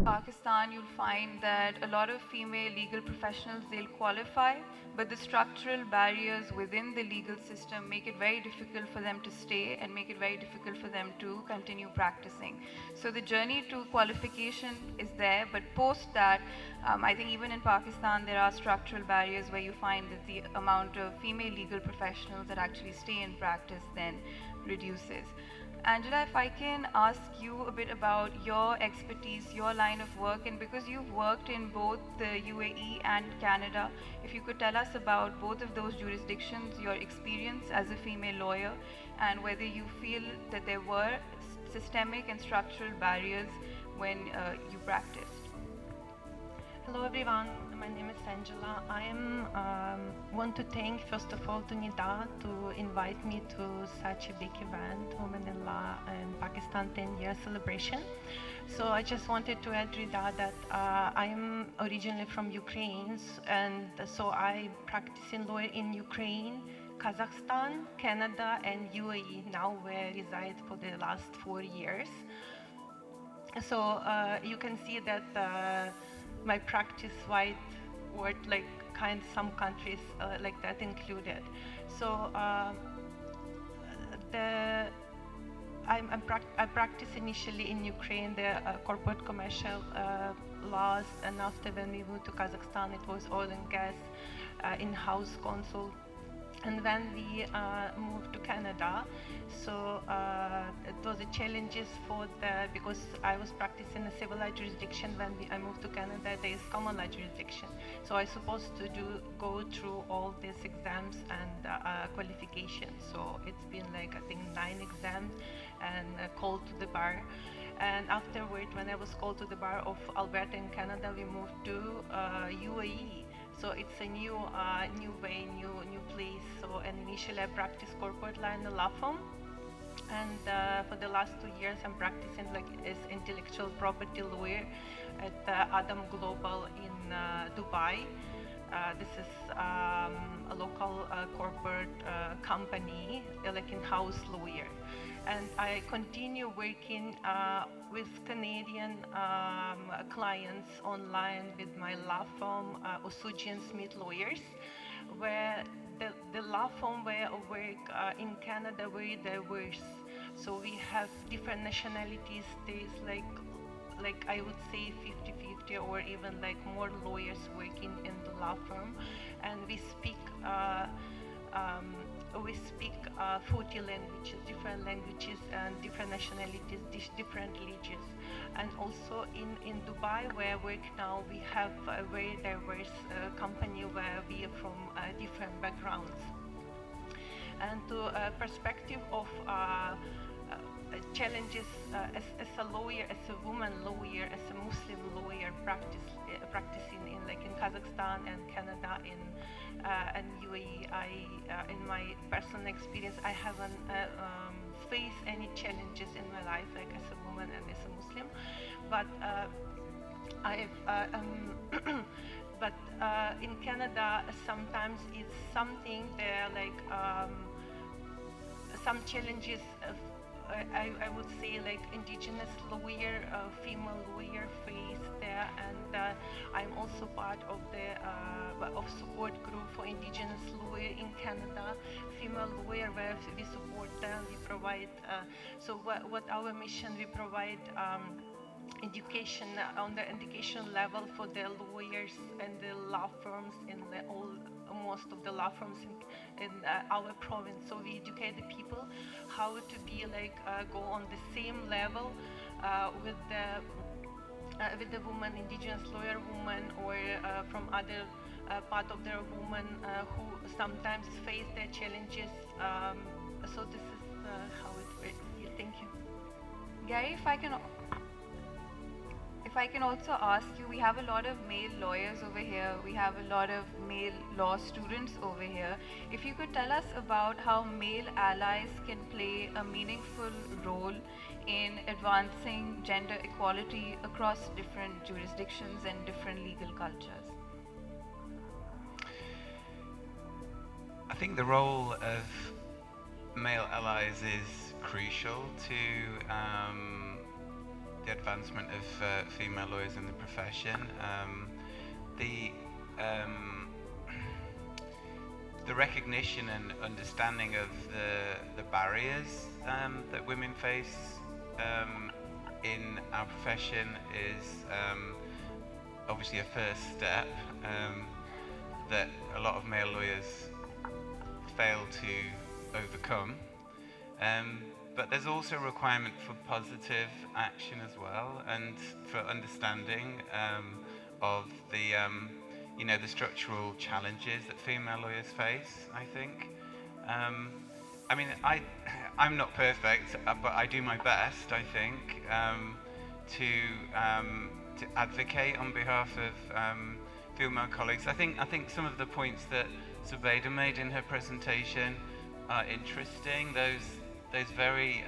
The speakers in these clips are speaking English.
Pakistan, you'll find that a lot of female legal professionals, they'll qualify, but the structural barriers within the legal system make it very difficult for them to stay and make it very difficult for them to continue practicing. So the journey to qualification is there, but post that, I think even in Pakistan, there are structural barriers where you find that the amount of female legal professionals that actually stay in practice then reduces. Anzhela, if I can ask you a bit about your expertise, your line of work, and because you've worked in both the UAE and Canada, if you could tell us about both of those jurisdictions, your experience as a female lawyer, and whether you feel that there were systemic and structural barriers when you practiced. Hello everyone, my name is Anzhela. I want to thank first of all to Nida to invite me to such a big event, Women in Law in Pakistan 10-year celebration. So I just wanted to add Rida that I am originally from Ukraine, and so I practice in law in Ukraine, Kazakhstan, Canada and UAE, now where I reside for the last 4 years. So you can see that my practice wide world, like some countries like that included. So I practice initially in Ukraine the corporate commercial laws, and after when we moved to Kazakhstan, it was oil and gas in-house counsel. And when we moved to Canada, so it was a challenges because I was practicing a civil law jurisdiction. When I moved to Canada, there is common law jurisdiction. So I supposed to go through all these exams and qualifications. So it's been like, I think, 9 exams and called to the bar. And afterward, when I was called to the bar of Alberta in Canada, we moved to UAE. So it's a new way, new place. So, and initially I practiced corporate law in a law firm, and for the last 2 years I'm practicing like as intellectual property lawyer at Adam Global in Dubai. This is a local corporate company, like in-house lawyer. And I continue working with Canadian clients online with my law firm, Osuji & Smith Lawyers, where the law firm where I work in Canada very diverse. So we have different nationalities. There's like I would say 50-50 or even like more lawyers working in the law firm, and we speak 40 languages, different languages and different nationalities, different religions. And also in Dubai, where I work now, we have a very diverse company where we are from different backgrounds. And to perspective of challenges as a lawyer, as a woman lawyer, as a Muslim lawyer practicing in Kazakhstan and Canada and UAE, in my personal experience, I haven't faced any challenges in my life, like as a woman and as a Muslim. But but in Canada, sometimes it's something there, like some challenges. I would say like indigenous lawyer, female lawyer face there, and I'm also part of the support group for indigenous lawyer in Canada, female lawyer, where we support them. We provide so what our mission, we provide education on the education level for the lawyers and the law firms in most of the law firms in our province. So we educate the people how to be like go on the same level with the woman, indigenous lawyer woman, or from other part of their women who sometimes face their challenges. So this is how it works. Yeah, thank you. Gary, if I can also ask you, we have a lot of male lawyers over here, we have a lot of male law students over here. If you could tell us about how male allies can play a meaningful role in advancing gender equality across different jurisdictions and different legal cultures. I think the role of male allies is crucial to the advancement of female lawyers in the profession. The the recognition and understanding of the barriers that women face in our profession is obviously a first step that a lot of male lawyers fail to overcome. But there's also a requirement for positive action as well, and for understanding of the structural challenges that female lawyers face, I think. I'm not perfect, but I do my best, I think, to advocate on behalf of female colleagues. I think some of the points that Zubedye made in her presentation are interesting. Those very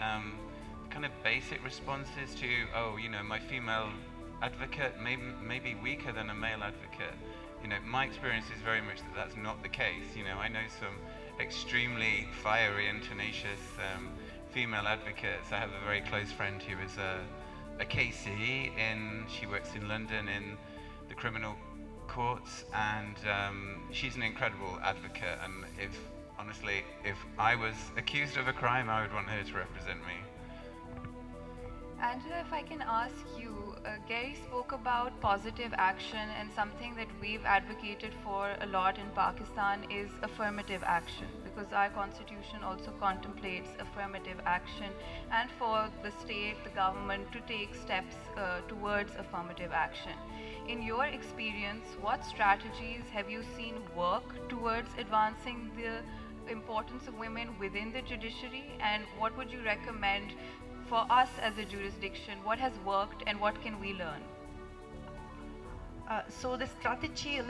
kind of basic responses to, my female advocate may be weaker than a male advocate. My experience is very much that that's not the case. I know some extremely fiery and tenacious female advocates. I have a very close friend who is a KC, she works in London in the criminal courts, and she's an incredible advocate, and if I was accused of a crime, I would want her to represent me. Anzhela, if I can ask you, Gary spoke about positive action, and something that we've advocated for a lot in Pakistan is affirmative action, because our constitution also contemplates affirmative action, and for the state, the government to take steps towards affirmative action. In your experience, what strategies have you seen work towards advancing the importance of women within the judiciary, and what would you recommend for us as a jurisdiction? What has worked and what can we learn? So the strategy,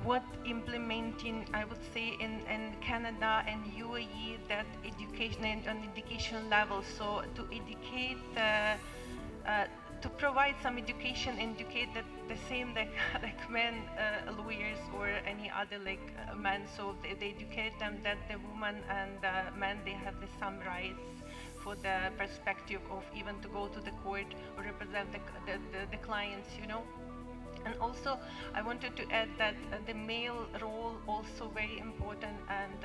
what implementing, I would say in Canada and UAE, that education and on education level. So to educate, to provide some education, educate the same like men lawyers or any other men. So they educate them that the woman and men, they have the same rights for the perspective of even to go to the court or represent the clients, And also, I wanted to add that the male role also very important, and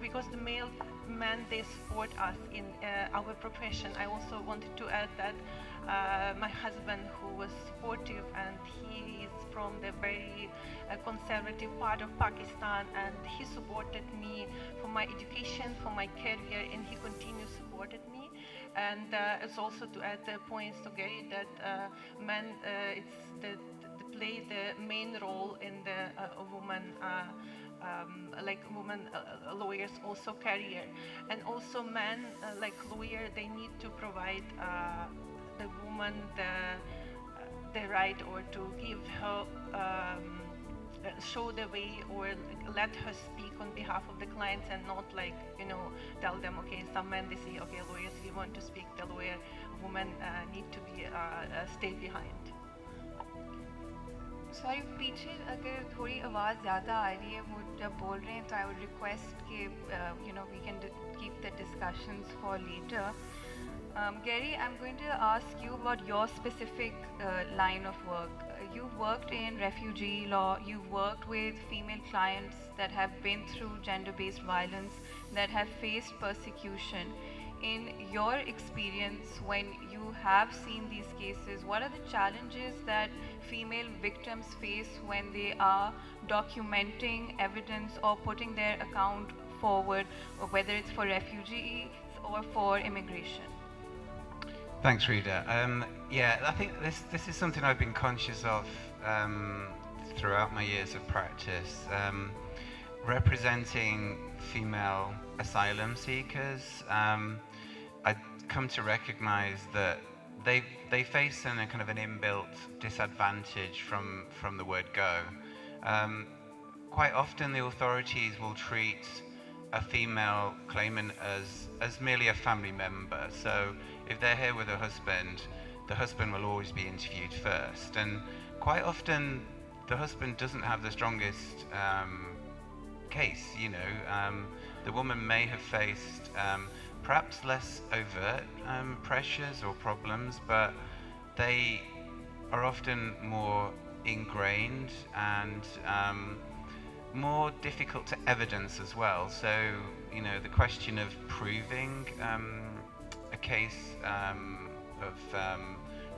because the male men, they support us in our profession. I also wanted to add that my husband, who was supportive, and he is from the very conservative part of Pakistan, and he supported me for my education, for my career, and he continues supported me. And it's also to add the points to Gary that men, it's play the main role in the woman. Women lawyers also career, and also men lawyer, they need to provide the woman the right, or to give her show the way, or let her speak on behalf of the clients, and not tell them, okay, some men, they say, okay, lawyers, we want to speak, the lawyer, women need to be stay behind. Sorry पीछे अगर थोड़ी आवाज़ ज़्यादा आ रही है, वो जब बोल रहे हैं, तो आई वुड रिक्वेस्ट कि we can keep the discussions for later. Gary, I'm going to ask you about your specific line of work. You've worked in refugee law, you've worked with female clients that have been through gender-based violence, that have faced persecution. In your experience, when you have seen these cases, what are the challenges that female victims face when they are documenting evidence or putting their account forward, or whether it's for refugees or for immigration? Thanks, Rita. I think this is something I've been conscious of throughout my years of practice. Representing female asylum seekers, I've come to recognize that they face a kind of an inbuilt disadvantage from the word go. Quite often the authorities will treat a female claimant as merely a family member. So if they're here with a husband, the husband will always be interviewed first. And quite often the husband doesn't have the strongest case, The woman may have faced perhaps less overt pressures or problems, but they are often more ingrained and more difficult to evidence as well. So, you know, the question of proving a case of,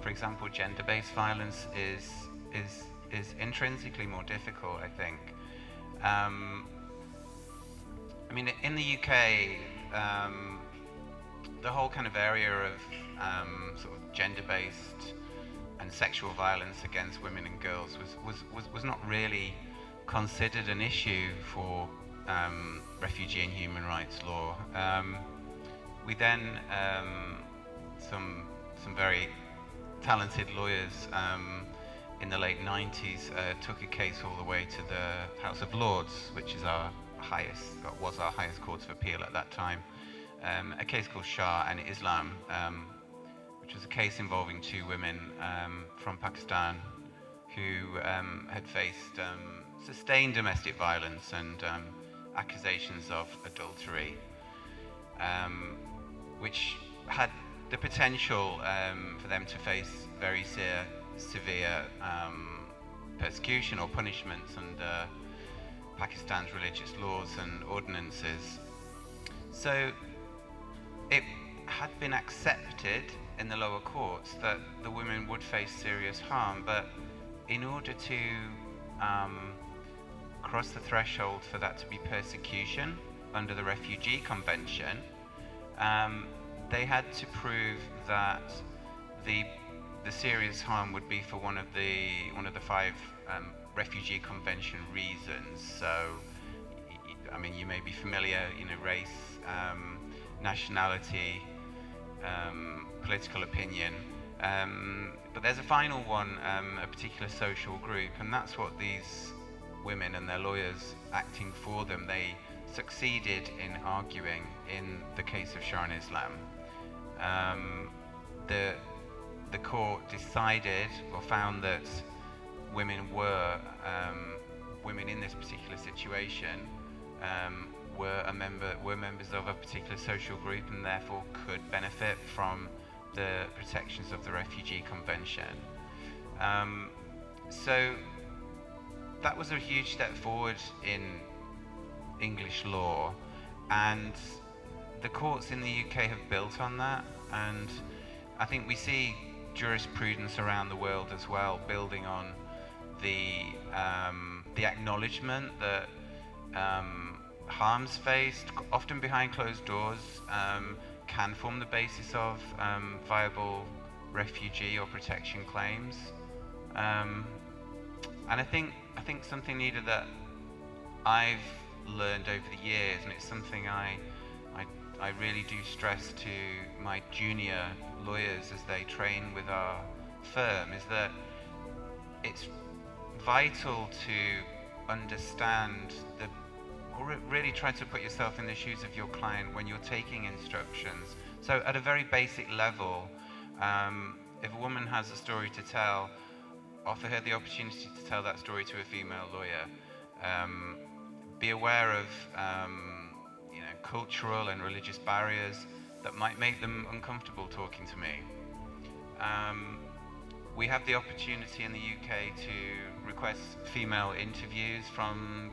for example, gender-based violence is intrinsically more difficult, I think. I mean, in the UK, the whole kind of area of sort of gender-based and sexual violence against women and girls was not really considered an issue for refugee and human rights law. We then, some very talented lawyers in the late 90s took a case all the way to the House of Lords, which is was our highest court of appeal at that time. A case called Shah and Islam, which was a case involving two women from Pakistan who had faced sustained domestic violence and accusations of adultery, which had the potential for them to face very severe persecution or punishments under Pakistan's religious laws and ordinances. So it had been accepted in the lower courts that the women would face serious harm, but in order to cross the threshold for that to be persecution under the Refugee Convention, they had to prove that the serious harm would be for one of the five Refugee Convention reasons. So, I mean, you may be familiar, you know, race, nationality, political opinion, but there's a final one, a particular social group, and that's what these women and their lawyers acting for them, they succeeded in arguing in the case of Shah and Islam. The court decided or found that women in this particular situation were members of a particular social group and therefore could benefit from the protections of the Refugee Convention. So that was a huge step forward in English law, and the courts in the UK have built on that, and I think we see jurisprudence around the world as well building on the acknowledgement that harms faced, often behind closed doors, can form the basis of viable refugee or protection claims. And I think something needed that I've learned over the years, and it's something I really do stress to my junior lawyers as they train with our firm, is that it's vital to understand or really try to put yourself in the shoes of your client when you're taking instructions. So at a very basic level, if a woman has a story to tell, offer her the opportunity to tell that story to a female lawyer. Be aware of cultural and religious barriers that might make them uncomfortable talking to me. We have the opportunity in the UK to request female interviews from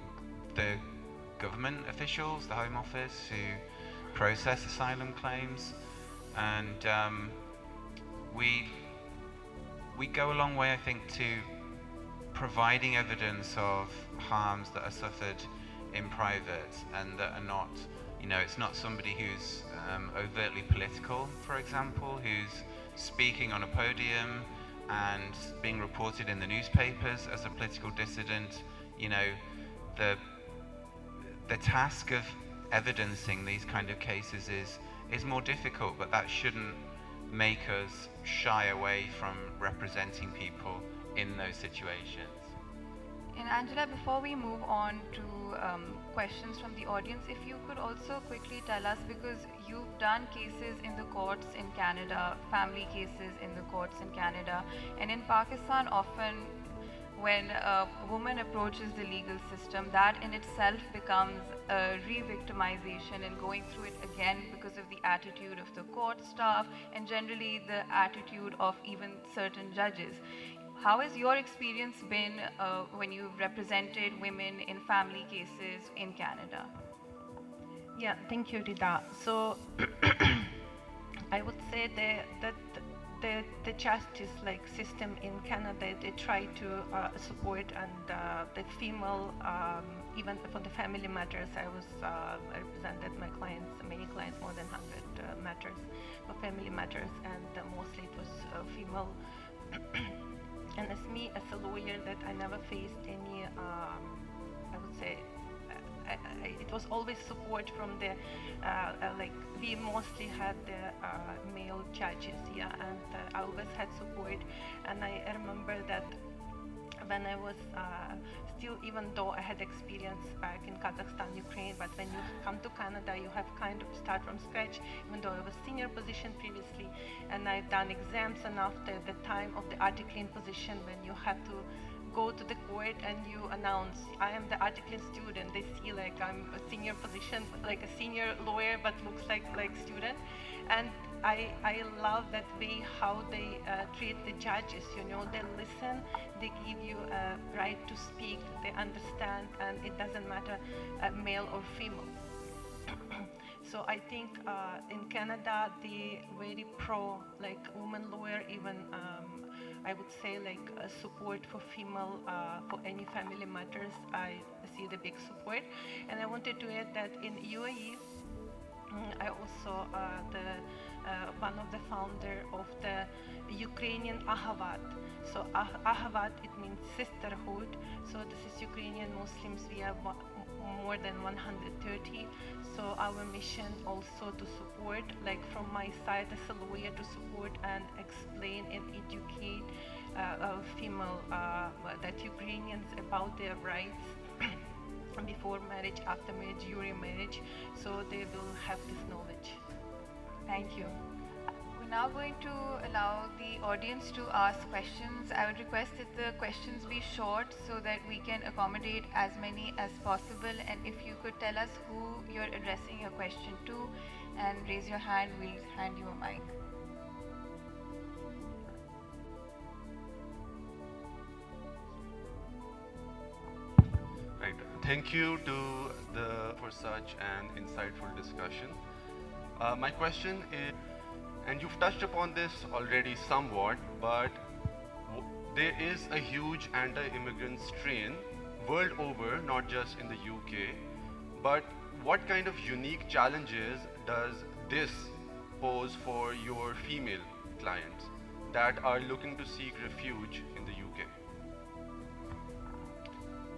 the government officials, the Home Office, who process asylum claims, and we go a long way, I think, to providing evidence of harms that are suffered in private and that are not, it's not somebody who's overtly political, for example, who's speaking on a podium and being reported in the newspapers as a political dissident. The task of evidencing these kind of cases is more difficult, but that shouldn't make us shy away from representing people in those situations. And Anzhela, before we move on to questions from the audience, if you could also quickly tell us, because you've done cases in the courts in Canada, family cases in the courts in Canada, and in Pakistan often when a woman approaches the legal system, that in itself becomes a re-victimization and going through it again because of the attitude of the court staff and generally the attitude of even certain judges. How has your experience been when you've represented women in family cases in Canada? Yeah, thank you, Rida. So I would say that the justice system in Canada, they try to support and the female, even for the family matters. I represented my clients, many clients, more than 100 matters for family matters, and mostly it was female. And as me, as a lawyer, that I never faced any, I would say, it was always support from the, we mostly had the male judges, yeah, and I always had support. And I remember that when I was still, even though I had experience back in Kazakhstan, Ukraine, but when you come to Canada, you have kind of start from scratch, even though I was senior position previously, and I've done exams, and after the time of the articling position, when you have to go to the court and you announce, I am the articling student, they see I'm a senior position, like a senior lawyer, but looks like student. And I love that way how they treat the judges, they listen, they give you a right to speak, they understand, and it doesn't matter male or female. So I think in Canada, the very pro, woman lawyer, even I would say support for female, for any family matters, I see the big support. And I wanted to add that in UAE, I also one of the founder of the Ukrainian Ahavat. So Ahavat, it means sisterhood. So this is Ukrainian Muslims. We have more than 130. So our mission also to support, from my side as a lawyer, to support and explain and educate female, that Ukrainians about their rights before marriage, after marriage, during marriage, so they will have this knowledge. Thank you. We're now going to allow the audience to ask questions. I would request that the questions be short so that we can accommodate as many as possible. And if you could tell us who you're addressing your question to and raise your hand, we'll hand you a mic. Right. Thank you for such an insightful discussion. My question is, and you've touched upon this already somewhat, but there is a huge anti-immigrant strain world over, not just in the UK. But what kind of unique challenges does this pose for your female clients that are looking to seek refuge in the UK?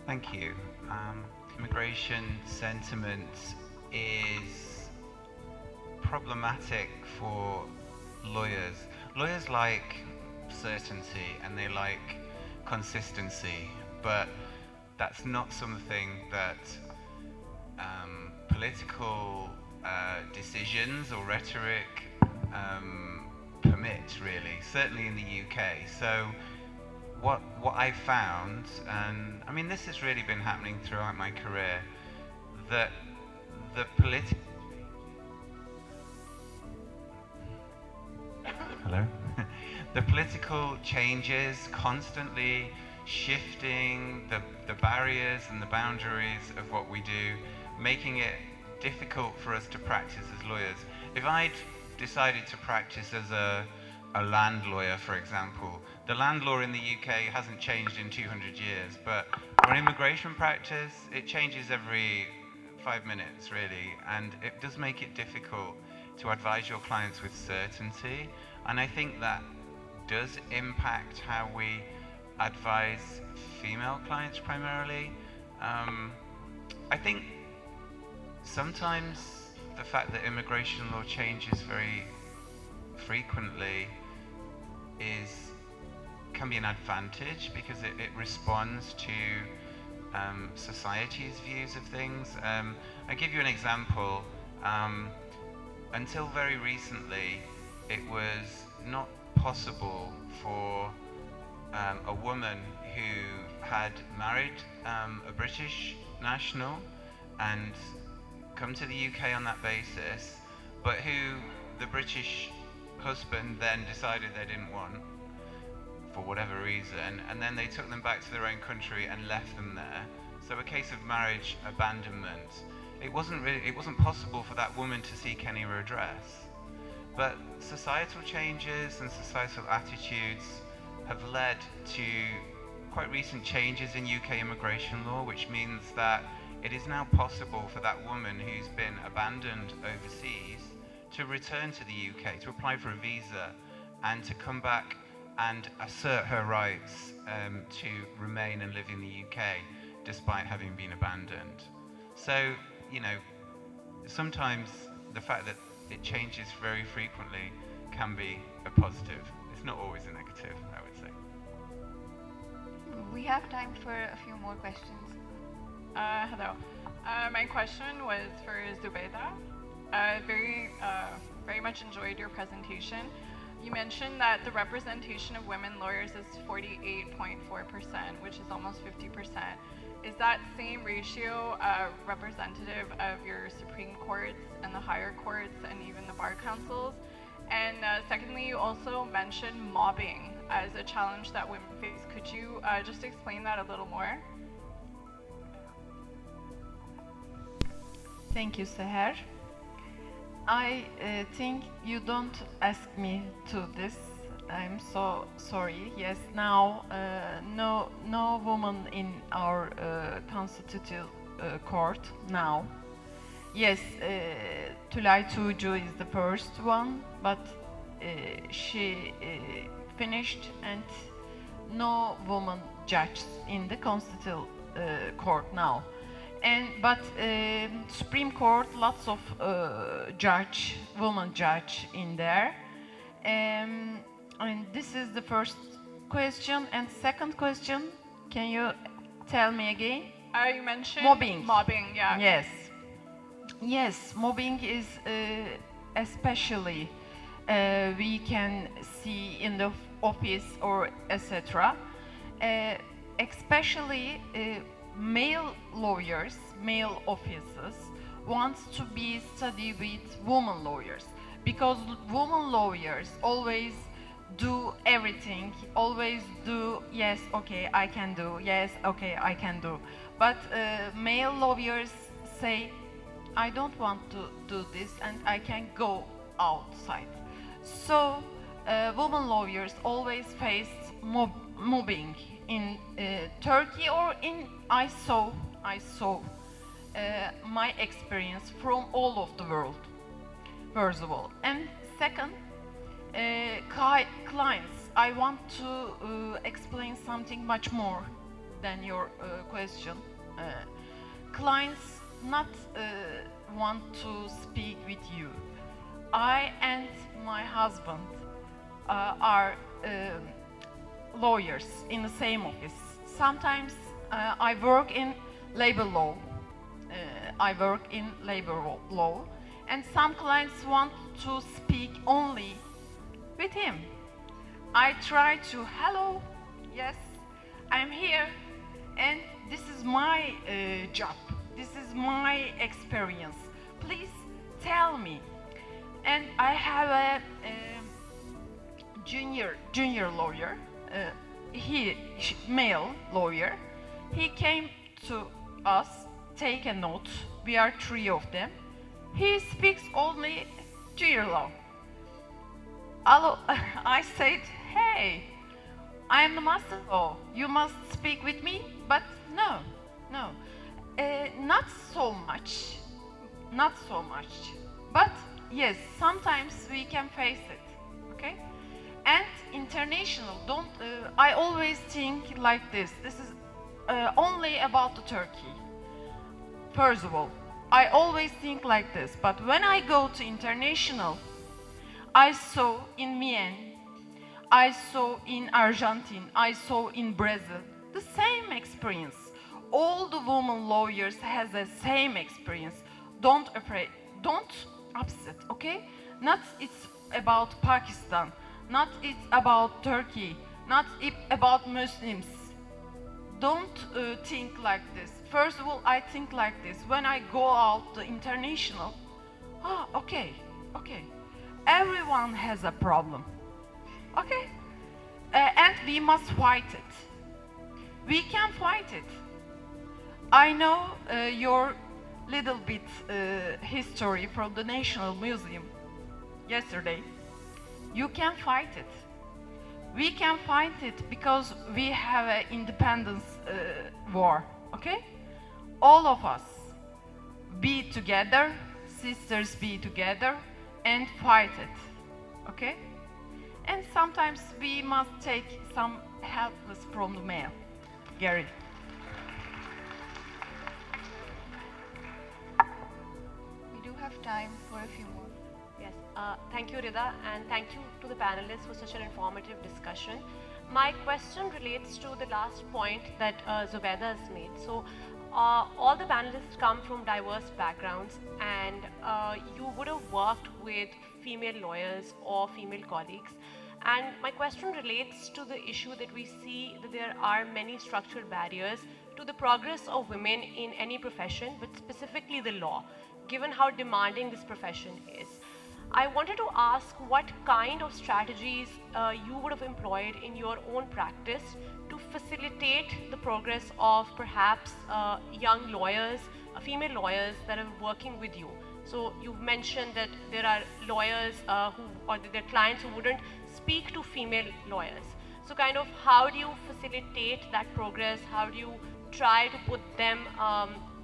Thank you. Immigration sentiment is problematic for lawyers. Lawyers like certainty and they like consistency, but that's not something that political decisions or rhetoric permit, really, certainly in the UK. So what I found, and I mean this has really been happening throughout my career, that the political the political changes, constantly shifting the barriers and the boundaries of what we do, making it difficult for us to practice as lawyers. If I'd decided to practice as a land lawyer, for example, the land law in the UK hasn't changed in 200 years, but for immigration practice, it changes every 5 minutes, really, and it does make it difficult to advise your clients with certainty, and I think that does impact how we advise female clients primarily. I think sometimes the fact that immigration law changes very frequently can be an advantage because it responds to society's views of things. I'll give you an example. Until very recently, it was not possible for a woman who had married a British national and come to the UK on that basis, but who the British husband then decided they didn't want for whatever reason, and then they took them back to their own country and left them there. So a case of marriage abandonment. It wasn't possible for that woman to seek any redress. But societal changes and societal attitudes have led to quite recent changes in UK immigration law, which means that it is now possible for that woman who's been abandoned overseas to return to the UK, to apply for a visa, and to come back and assert her rights to remain and live in the UK despite having been abandoned. So, you know, sometimes the fact that it changes very frequently can be a positive. It's not always a negative, I would say. We have time for a few more questions. Hello. My question was for Zubedye. Very much enjoyed your presentation. You mentioned that the representation of women lawyers is 48.4%, which is almost 50%. Is that same ratio representative of your Supreme Courts and the higher courts and even the bar councils? And secondly, you also mentioned mobbing as a challenge that women face. Could you just explain that a little more? Thank you, Seher. I think you don't ask me to this. I'm so sorry. Yes, now no woman in our constitutive court now. Yes, Tülay Tuğcu is the first one, but she finished, and no woman judge in the constitutive court now. But Supreme Court, lots of woman judge in there. And this is the first question. And second question, can you tell me again? You mentioned Mobbing. Mobbing, yeah. Yes. Yes, mobbing is especially we can see in the office or etc. Especially male lawyers, male officers wants to be study with women lawyers, because women lawyers always do everything, always do yes, okay, I can do, yes, okay, I can do. But male lawyers say, I don't want to do this and I can go outside. So women lawyers always face mobbing in Turkey, or in I saw my experience from all of the world, first of all. And second, clients, I want to explain something much more than your question. Clients not want to speak with you. I and my husband are lawyers in the same office. Sometimes I work in labor law. And some clients want to speak only with him. I try to, hello, yes, I'm here, and this is my job. This is my experience. Please tell me. And I have a junior lawyer. Male lawyer. He came to us, take a note. We are three of them. He speaks only junior law. I said, hey, I am the master law. You must speak with me, but no. Not so much. But yes, sometimes we can face it. Okay. And international, I always think like this. This is only about the Turkey. First of all, I always think like this. But when I go to international, I saw in Mien, I saw in Argentine, I saw in Brazil the same experience. All the women lawyers has the same experience. Don't upset, okay? Not it's about Pakistan. Not it's about Turkey. not about Muslims. Don't think like this. First of all, I think like this. When I go out the international, okay, everyone has a problem, okay, and we must fight it. We can fight it. I know your little bit history from the National Museum yesterday. You can fight it. We can fight it because we have an independence war, okay? All of us be together, sisters be together and fight it, okay? And sometimes we must take some helpless from the male. Gary. We do have time for a few more. Yes, thank you, Rida, and thank you to the panelists for such an informative discussion. My question relates to the last point that Zubedye has made. So, all the panelists come from diverse backgrounds, and you would have worked with female lawyers or female colleagues. And my question relates to the issue that we see that there are many structural barriers to the progress of women in any profession, but specifically the law, given how demanding this profession is. I wanted to ask what kind of strategies you would have employed in your own practice to facilitate the progress of perhaps young lawyers, female lawyers that are working with you. So you've mentioned that there are lawyers or their clients who wouldn't speak to female lawyers. So kind of how do you facilitate that progress? How do you try to put them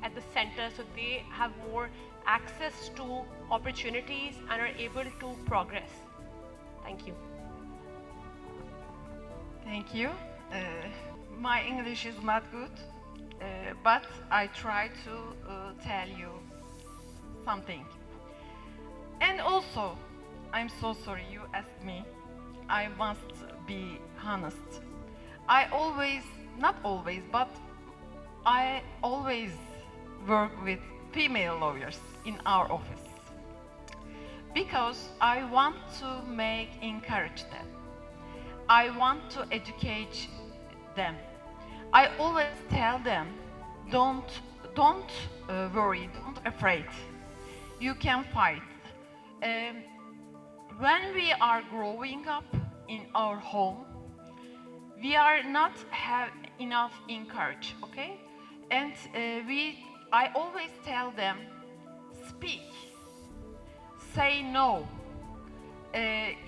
at the center so they have more access to opportunities and are able to progress? Thank you. Thank you. My English is not good, but I try to tell you something. And also, I'm so sorry you asked me. I must be honest. Not always, but I always work with female lawyers in our office because I want to encourage them. I want to educate them. I always tell them, don't worry, don't afraid. You can fight. When we are growing up in our home, we are not have enough encourage, okay? And I always tell them, speak, say no,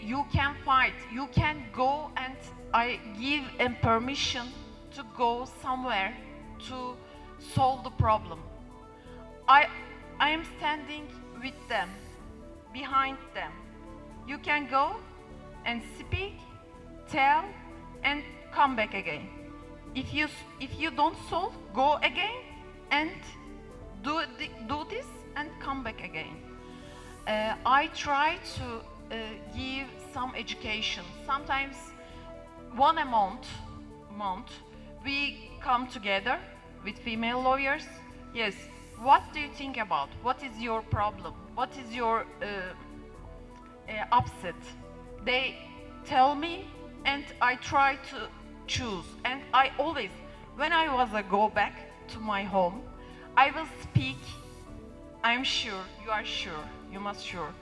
you can fight, you can go, and I give them permission to go somewhere to solve the problem. I am standing with them, behind them. You can go and speak, tell, and come back again. If you don't solve, go again and do this and come back again. I try to give some education. Sometimes one a month we come together with female lawyers. Yes, what do you think about? What is your problem? What is your upset? They tell me and I try to choose. And I always, when I go back to my home, I will speak. I'm sure, you are sure, you must sure.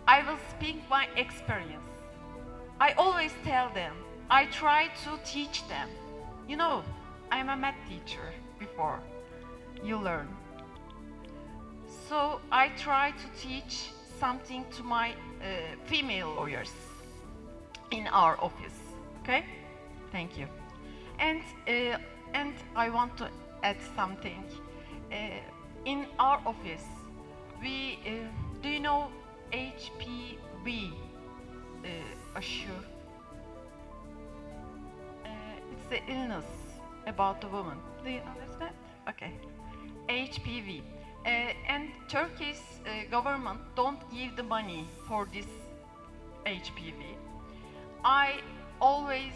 I will speak my experience. I always tell them, I try to teach them. You know, I'm a math teacher before you learn. So I try to teach something to my female lawyers in our office, okay? Thank you. And I want to add something. In our office, we, do you know HPV assure? It's the illness about the woman. Do you understand? Okay. HPV. And Turkish government don't give the money for this HPV. I always,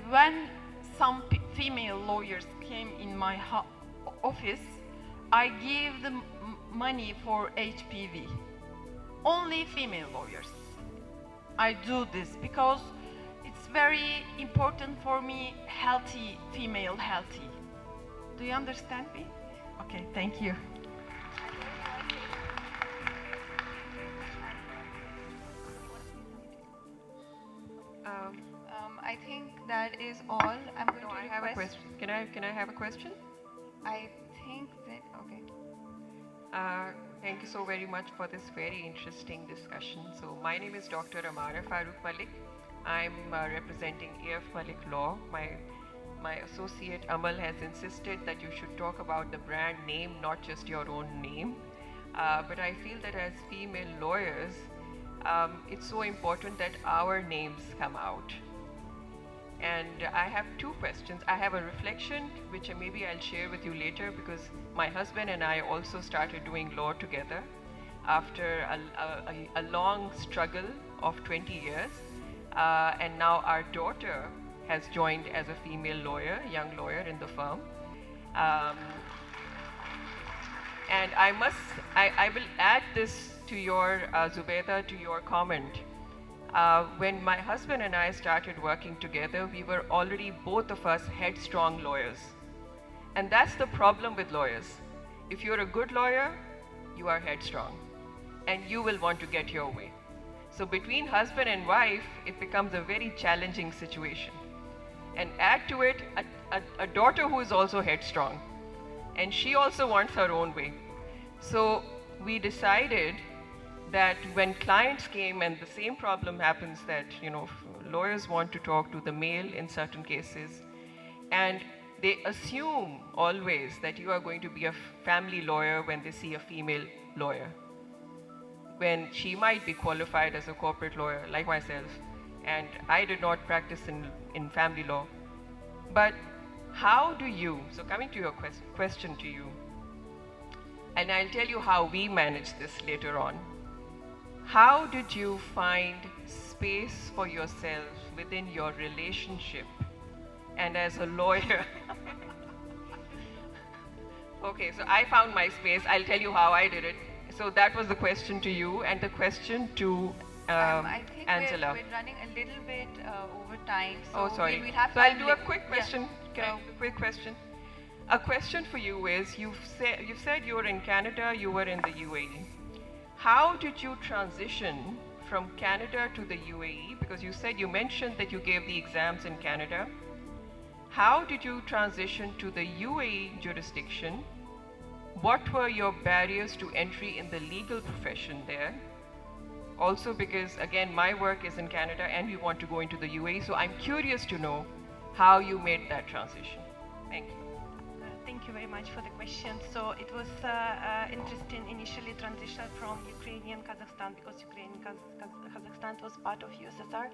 when some female lawyers came in my office, I give them money for HPV. Only female lawyers. I do this because it's very important for me, healthy, female healthy. Do you understand me? Okay, thank you. I think that is all. I'm going No, to I have a request. question. Can I have a question? I think that okay. Thank you so very much for this very interesting discussion. So my name is Dr. Amara Farooq Malik. I'm representing AF Malik Law. My associate Amal has insisted that you should talk about the brand name, not just your own name. But I feel that as female lawyers, it's so important that our names come out. And I have two questions. I have a reflection, which maybe I'll share with you later, because my husband and I also started doing law together after a long struggle of 20 years. And now our daughter has joined as a female lawyer, young lawyer in the firm. And I will add this to your, Zubeda, to your comment. When my husband and I started working together, we were already both of us headstrong lawyers. And that's the problem with lawyers. If you're a good lawyer, you are headstrong. And you will want to get your way. So between husband and wife, it becomes a very challenging situation. And add to it a daughter who is also headstrong. And she also wants her own way. So we decided that when clients came, and the same problem happens, that lawyers want to talk to the male in certain cases, and they assume always that you are going to be a family lawyer when they see a female lawyer, when she might be qualified as a corporate lawyer like myself, and I did not practice in family law. But how do you, so coming to your question to you, and I'll tell you how we manage this later on. How did you find space for yourself within your relationship and as a lawyer? Okay, so I found my space. I'll tell you how I did it. So that was the question to you, and the question to I think Anzhela. we're running a little bit over time. So Oh, sorry. We'll have So I'll time do a later. quick question. Yeah. Can I do a quick question? A question for you is, you've said you were in Canada, you were in the UAE. How did you transition from Canada to the UAE? Because you mentioned that you gave the exams in Canada. How did you transition to the UAE jurisdiction? What were your barriers to entry in the legal profession there? Also, because again, my work is in Canada and we want to go into the UAE, so I'm curious to know how you made that transition. Thank you. Thank you very much for the question. So it was interesting initially transition from Ukrainian Kazakhstan, because Kazakhstan was part of USSR.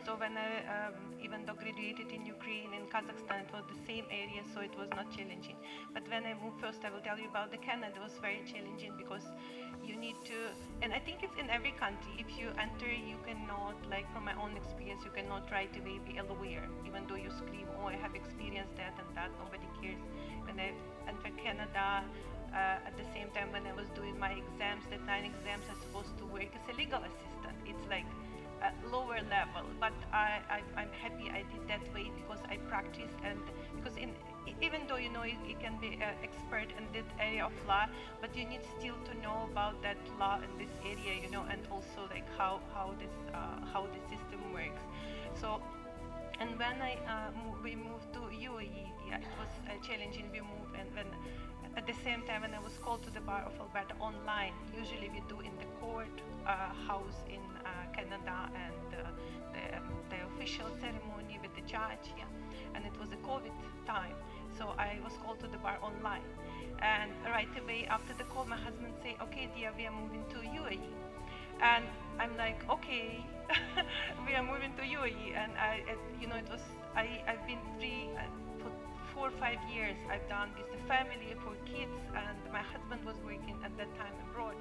So when I even though graduated in Ukraine and Kazakhstan, it was the same area, so it was not challenging. But when I moved first, I will tell you about the Canada. It was very challenging because you need to, and I think it's in every country, if you enter, you cannot, like from my own experience, you cannot right away be a lawyer, even though you scream, oh, I have experienced that and that, nobody cares. When I entered Canada, at the same time when I was doing my exams, the 9 exams, I was supposed to work as a legal assistant. It's like a lower level, but I'm happy I did that way because I practiced, and because even though you can be an expert in that area of law, but you need still to know about that law in this area, and also like how the system works. So, and when we moved to UAE, yeah, it was challenging. We moved, and when at the same time when I was called to the Bar of Alberta online, usually we do in the court house in Canada, and the official ceremony with the judge, yeah. And it was a COVID time, so I was called to the bar online. And right away after the call, my husband said, "Okay, dear, we are moving to UAE." And I'm like, "Okay, we are moving to UAE." And I've been free for 4 or 5 years. I've done this family for kids, and my husband was working at that time abroad.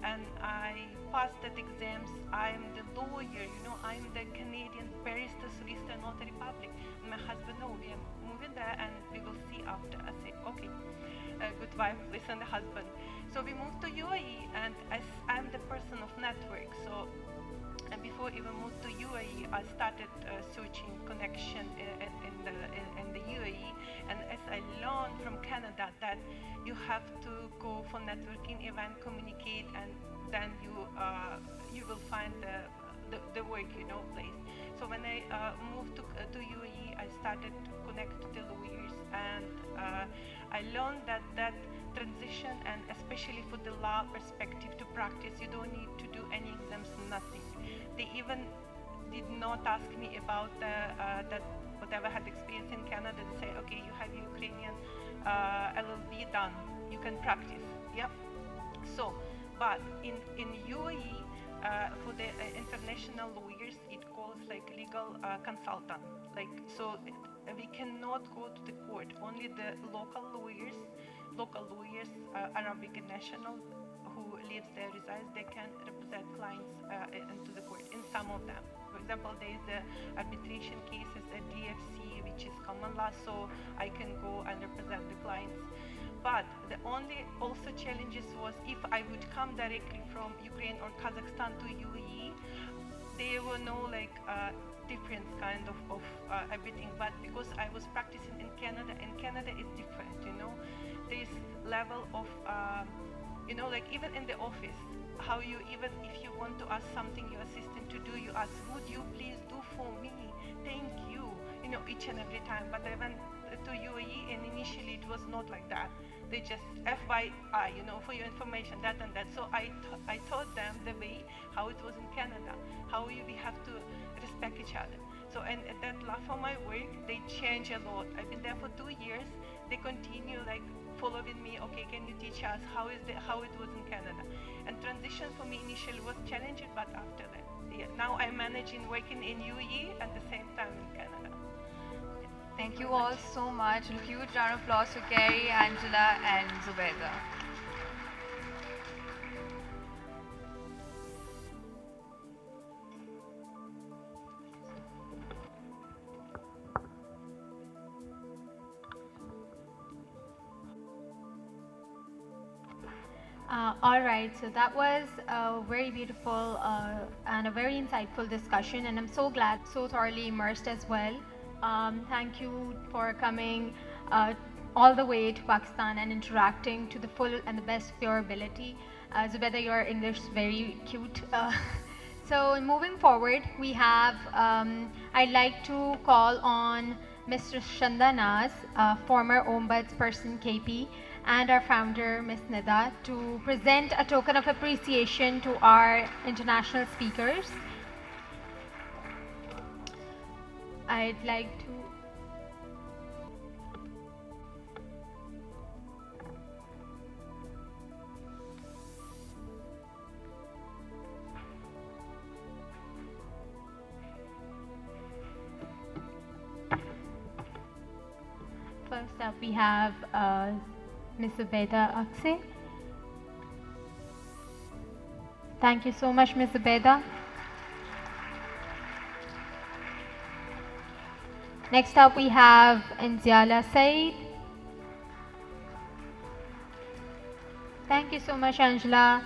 And I passed that exams. I'm the lawyer, I'm the Canadian barrister, solicitor, notary public. And my husband, no, we are moving there and we will see after. I say, okay, good wife, listen, the husband. So we moved to UAE, and I'm the person of network. So And before even moved to UAE, I started searching connection in the UAE. And as I learned from Canada that you have to go for networking event, communicate, and then you will find the work, place. So when I moved to UAE, I started to connect to the lawyers, and I learned that transition, and especially for the law perspective to practice, you don't need to do any exams, nothing. They even did not ask me about that whatever I had experience in Canada. They say, okay, you have Ukrainian LLB done, you can practice. Yep. So, but in UAE, for the international lawyers, it calls like legal consultant. Like, so we cannot go to the court. Only the local lawyers, Arabic national who lives there, resides, they can represent clients into the court. In some of them, for example, there is the arbitration cases at DFC, which is common law, so I can go and represent the clients. But the only also challenges was if I would come directly from Ukraine or Kazakhstan to UAE, there were no like difference kind of everything. But because I was practicing in Canada, and Canada is different, this level of, like even in the office, how you, even if you want to ask something your assistant to do, you ask, would you please do for me? Thank you, each and every time. But I went to UAE, and initially it was not like that. They just FYI, for your information, that and that. So I taught them the way how it was in Canada, how we have to respect each other. So, and that law for my work, they change a lot. I've been there for 2 years. They continue like following me. Okay, can you teach us how it was in Canada? And transition for me initially was challenging, but after that, yeah, now I'm managing working in UAE at the same time in Canada. Thank you all so much. A huge round of applause for Carrie, Anzhela, and Zubedye. All right, so that was a very beautiful and a very insightful discussion, and I'm so glad, so thoroughly immersed as well. Thank you for coming all the way to Pakistan and interacting to the full and the best of your ability. Zubedye, your English is very cute. So moving forward, we have, I'd like to call on Mr. Shandanaz, former Ombudsperson KP, and our founder, Ms. Nida, to present a token of appreciation to our international speakers. I'd like to first up we have Ms. Zubedye Aksay. Thank you so much, Ms. Zubedye. Next up we have Anzhela Said. Thank you so much, Anzhela.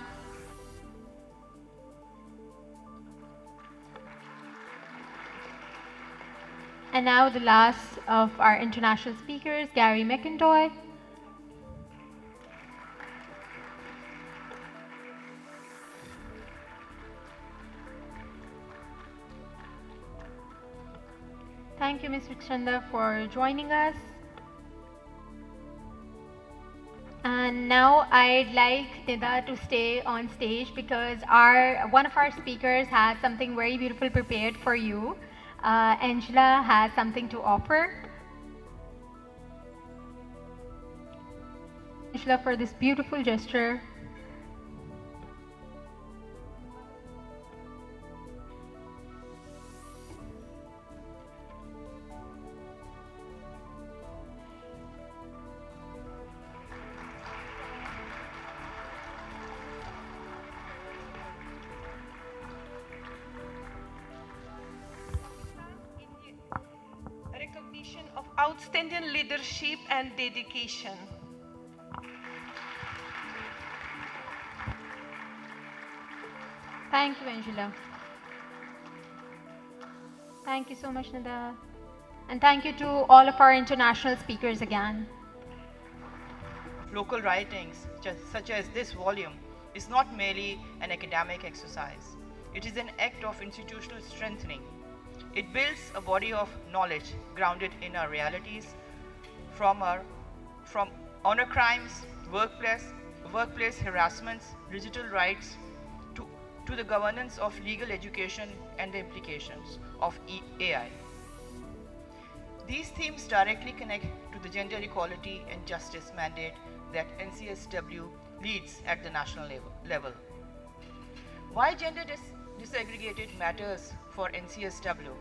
And now the last of our international speakers, Gary McIndoe. Thank you, Mr. Chanda, for joining us. And now I'd like Nida to stay on stage because one of our speakers has something very beautiful prepared for you. Anzhela has something to offer. Anzhela, for this beautiful gesture. Recognition of outstanding leadership and dedication. Thank you, Anzhela. Thank you so much, Nida. And thank you to all of our international speakers again. Local writings, such as this volume, is not merely an academic exercise. It is an act of institutional strengthening. It builds a body of knowledge grounded in our realities, from honor crimes, workplace harassments, digital rights, to the governance of legal education and the implications of AI. These themes directly connect to the gender equality and justice mandate that NCSW leads at the national level. Why gender disaggregated matters for NCSW?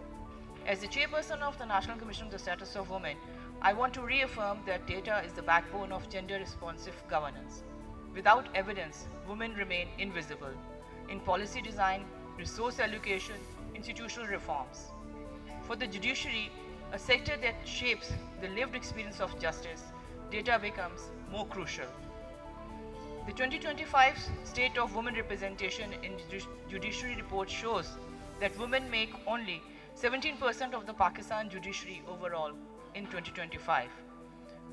As the chairperson of the National Commission on the Status of Women, I want to reaffirm that data is the backbone of gender-responsive governance. Without evidence, women remain invisible in policy design, resource allocation, institutional reforms. For the judiciary, a sector that shapes the lived experience of justice, data becomes more crucial. The 2025 State of Women Representation in Judiciary report shows that women make only 17% of the Pakistan judiciary overall in 2025.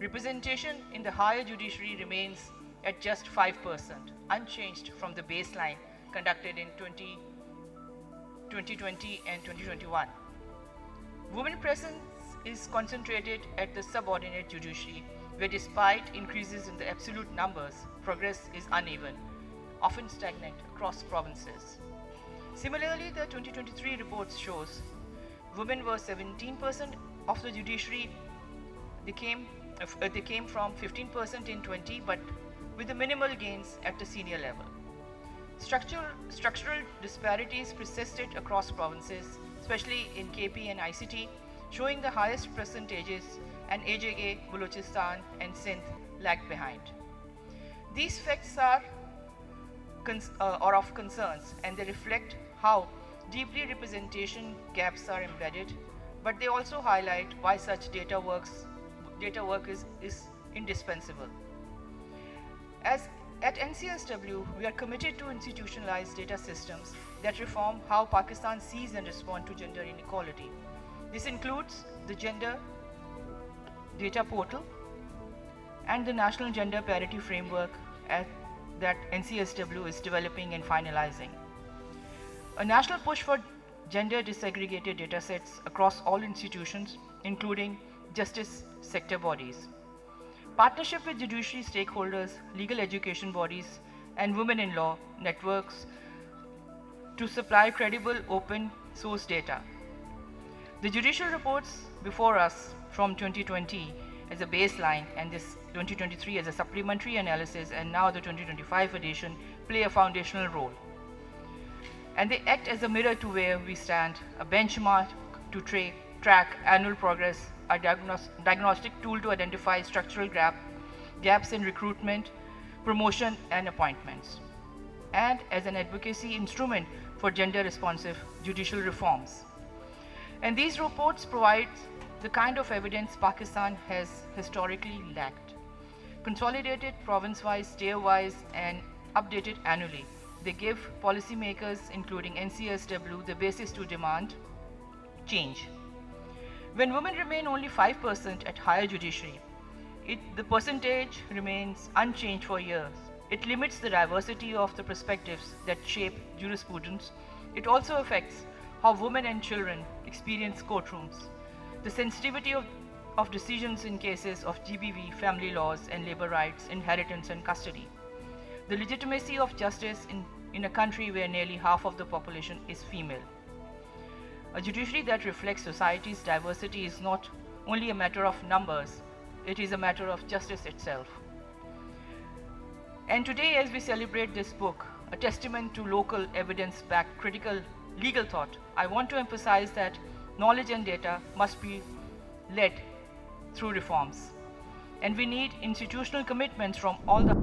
Representation in the higher judiciary remains at just 5%, unchanged from the baseline conducted in 2020 and 2021. Women presence is concentrated at the subordinate judiciary, where despite increases in the absolute numbers, progress is uneven, often stagnant across provinces. Similarly, the 2023 report shows women were 17% of the judiciary. They came from 15% in 20, but with the minimal gains at the senior level. Structural disparities persisted across provinces, especially in KP and ICT, showing the highest percentages, and AJK, Balochistan, and Sindh lagged behind. These facts are of concerns, and they reflect how deeply representation gaps are embedded, but they also highlight why such data work is indispensable. At NCSW, we are committed to institutionalized data systems that reform how Pakistan sees and responds to gender inequality. This includes the Gender Data Portal and the National Gender Parity Framework that NCSW is developing and finalizing. A national push for gender disaggregated datasets across all institutions, including justice sector bodies. Partnership with judiciary stakeholders, legal education bodies, and women in law networks to supply credible open source data. The judicial reports before us from 2020 as a baseline and this 2023 as a supplementary analysis, and now the 2025 edition play a foundational role. And they act as a mirror to where we stand, a benchmark to track annual progress, a diagnostic tool to identify structural gaps in recruitment, promotion, and appointments, and as an advocacy instrument for gender-responsive judicial reforms. And these reports provide the kind of evidence Pakistan has historically lacked. Consolidated province-wise, tier-wise, and updated annually, they give policymakers, including NCSW, the basis to demand change. When women remain only 5% at higher judiciary, the percentage remains unchanged for years. It limits the diversity of the perspectives that shape jurisprudence. It also affects how women and children experience courtrooms, the sensitivity of decisions in cases of GBV, family laws, and labor rights, inheritance, and custody, the legitimacy of justice in a country where nearly half of the population is female. A judiciary that reflects society's diversity is not only a matter of numbers, it is a matter of justice itself. And today, as we celebrate this book, a testament to local evidence-backed critical legal thought, I want to emphasize that knowledge and data must be led through reforms. And we need institutional commitments from all the